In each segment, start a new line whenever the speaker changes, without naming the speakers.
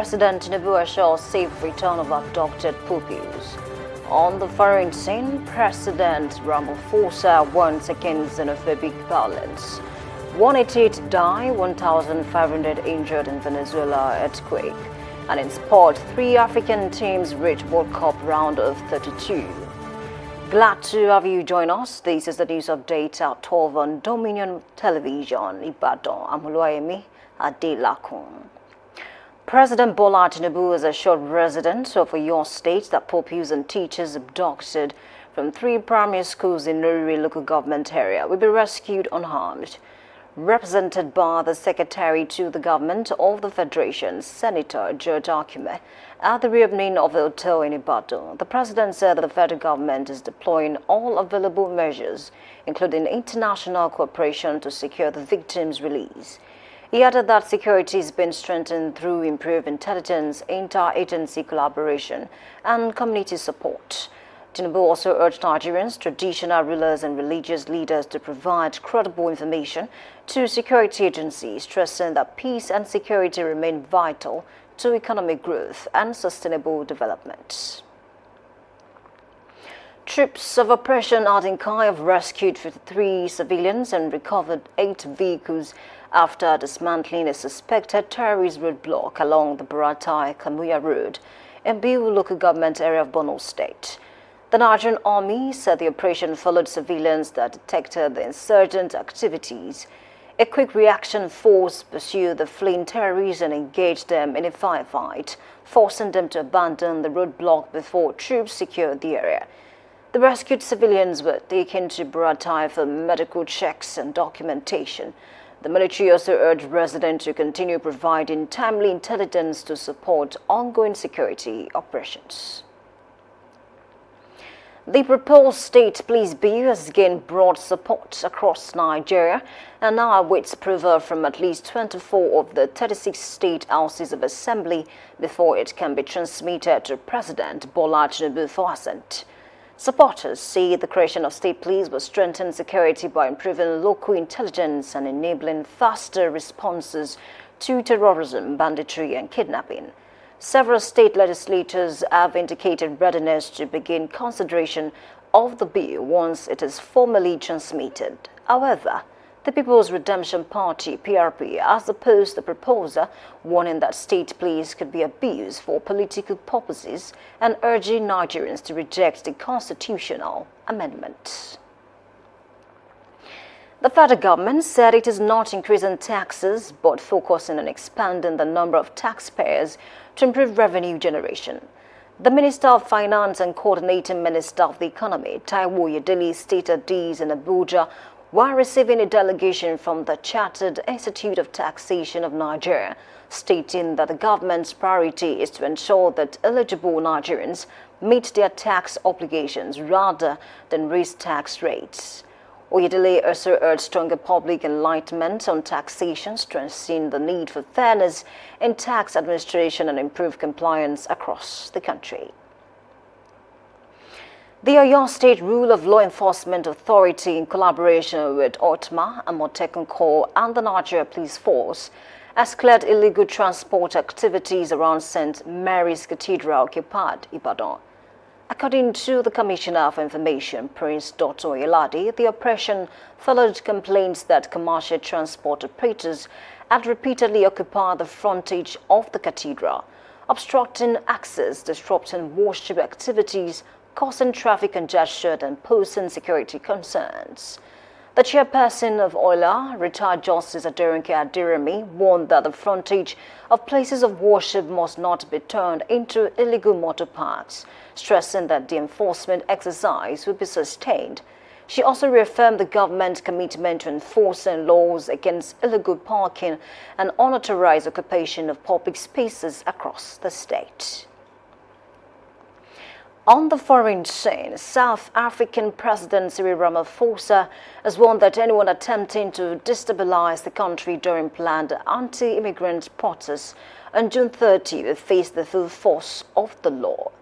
President Tinubu assures safe return of abducted pupils. On the foreign scene, President Ramaphosa warns against xenophobic violence. 188 die, 1,500 injured in Venezuela earthquake. And in sport, 3 African teams reach World Cup round of 32. Glad to have you join us. This is the news update at 12 on Dominion Television, Ibadan. I'm Oluwayemi Adelakun. President Bola Tinubu has assured residents of your state that pupils and teachers abducted from 3 primary schools in Norire local government area will be rescued unharmed. Represented by the Secretary to the Government of the Federation, Senator George Akume, at the reopening of the hotel in Ibadan, the President said that the federal government is deploying all available measures, including international cooperation to secure the victims' release. He added that security has been strengthened through improved intelligence, inter-agency collaboration, and community support. Tinubu also urged Nigerians, traditional rulers and religious leaders to provide credible information to security agencies, stressing that peace and security remain vital to economic growth and sustainable development. Troops of Operation Adinkai have rescued 53 civilians and recovered 8 vehicles after dismantling a suspected terrorist roadblock along the Buratai-Kamuya Road in Biu local government area of Borno State. The Nigerian Army said the operation followed surveillance that detected the insurgent activities. A quick reaction force pursued the fleeing terrorists and engaged them in a firefight, forcing them to abandon the roadblock before troops secured the area. The rescued civilians were taken to Buratai for medical checks and documentation. The military also urged residents to continue providing timely intelligence to support ongoing security operations. The proposed state police bill has gained broad support across Nigeria and now awaits approval from at least 24 of the 36 state houses of assembly before it can be transmitted to President Bola Tinubu for assent. Supporters say the creation of state police will strengthen security by improving local intelligence and enabling faster responses to terrorism, banditry, and kidnapping. Several state legislators have indicated readiness to begin consideration of the bill once it is formally transmitted. However, the People's Redemption Party, PRP, has opposed the proposal, warning that state police could be abused for political purposes and urging Nigerians to reject the constitutional amendment. The federal government said it is not increasing taxes but focusing on expanding the number of taxpayers to improve revenue generation. The Minister of Finance and Coordinating Minister of the Economy, Taiwo Oyedele, stated this in Abuja while receiving a delegation from the Chartered Institute of Taxation of Nigeria, stating that the government's priority is to ensure that eligible Nigerians meet their tax obligations rather than raise tax rates. Oyedele also urged stronger public enlightenment on taxation, stressing the need for fairness in tax administration and improved compliance across the country. The Oyo State Rule of Law Enforcement Authority, in collaboration with OTMA, Amotekun Corps, and the Nigeria Police Force, has cleared illegal transport activities around St. Mary's Cathedral, Kipad, Ibadan. According to the Commissioner for Information, Prince Dr. Oyelade, the operation followed complaints that commercial transport operators had repeatedly occupied the frontage of the cathedral, obstructing access, disrupting worship activities, causing traffic congestion, and posing security concerns. The chairperson of OILA, retired Justice Aderonke Aderemi, warned that the frontage of places of worship must not be turned into illegal motor parks, stressing that the enforcement exercise will be sustained. She also reaffirmed the government's commitment to enforcing laws against illegal parking and unauthorized occupation of public spaces across the state. On the foreign scene, South African President Cyril Ramaphosa has warned that anyone attempting to destabilize the country during planned anti-immigrant protests on June 30 will face the full force of the law.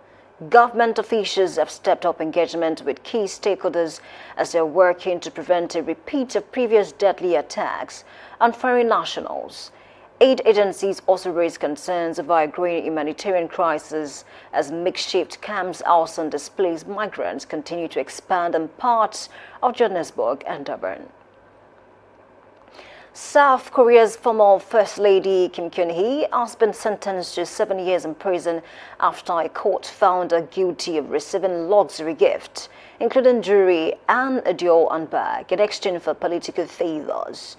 Government officials have stepped up engagement with key stakeholders as they are working to prevent a repeat of previous deadly attacks on foreign nationals. Aid agencies also raised concerns about a growing humanitarian crisis as makeshift camps housing displaced migrants continue to expand in parts of Johannesburg and Durban. South Korea's former First Lady Kim Kyun-hee has been sentenced to 7 years in prison after a court found her guilty of receiving luxury gifts, including jewelry and a Dior handbag, in exchange for political favors.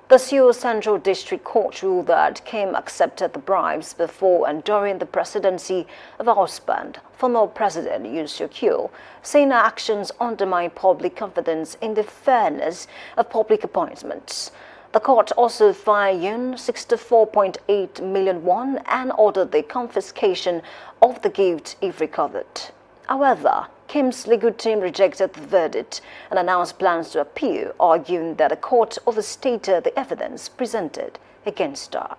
The Seoul Central District Court ruled that Kim accepted the bribes before and during the presidency of her husband, former President Yoon Suk-yeol, saying her actions undermine public confidence in the fairness of public appointments. The court also fined Yoon 64.8 million won and ordered the confiscation of the gift if recovered. However, Kim's legal team rejected the verdict and announced plans to appeal, arguing that the court overstated the evidence presented against her.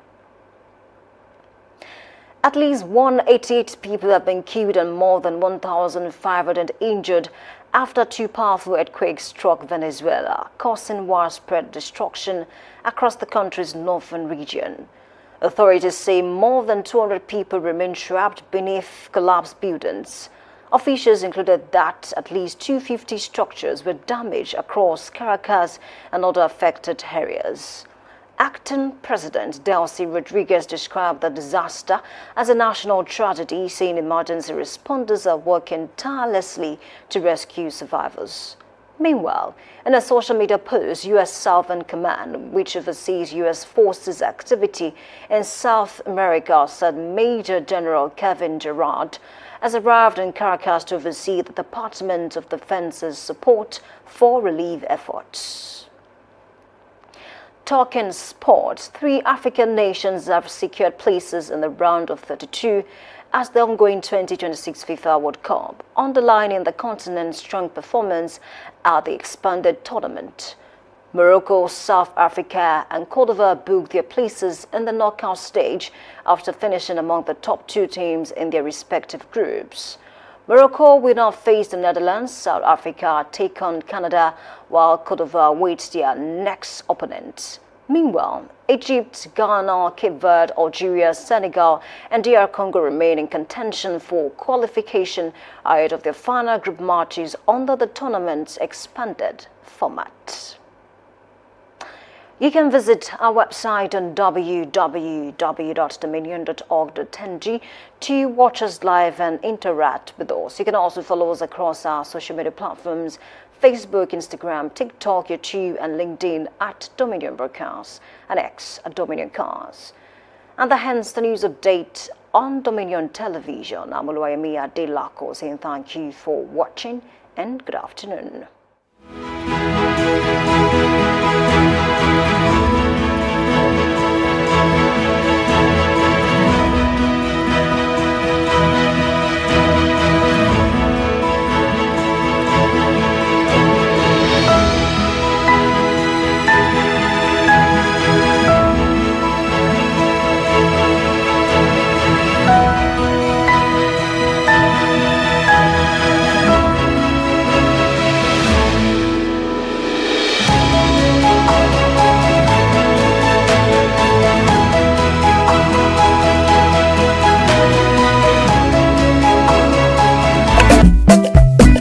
At least 188 people have been killed and more than 1,500 injured after two powerful earthquakes struck Venezuela, causing widespread destruction across the country's northern region. Authorities say more than 200 people remain trapped beneath collapsed buildings. Officials included that at least 250 structures were damaged across Caracas and other affected areas. Acting President Delcy Rodriguez described the disaster as a national tragedy, saying emergency responders are working tirelessly to rescue survivors. Meanwhile, in a social media post, U.S. Southern Command, which oversees U.S. forces activity in South America, said Major General Kevin Gerard has arrived in Caracas to oversee the Department of Defense's support for relief efforts. Talking sports, 3 African nations have secured places in the round of 32 as the ongoing 2026 FIFA World Cup, underlining the continent's strong performance at the expanded tournament. Morocco, South Africa, and Cote d'Ivoire booked their places in the knockout stage after finishing among the top 2 teams in their respective groups. Morocco will now face the Netherlands, South Africa take on Canada, while Cote d'Ivoire waits their next opponent. Meanwhile, Egypt, Ghana, Cape Verde, Algeria, Senegal, and DR Congo remain in contention for qualification ahead of their final group matches under the tournament's expanded format. You can visit our website on www.dominion.org.ng to watch us live and interact with us. You can also follow us across our social media platforms, Facebook, Instagram, TikTok, YouTube, and LinkedIn at Dominion Broadcast and X at Dominion Cars. And hence the news update on Dominion Television. I'm Oluwayemi Adelako saying thank you for watching and good afternoon.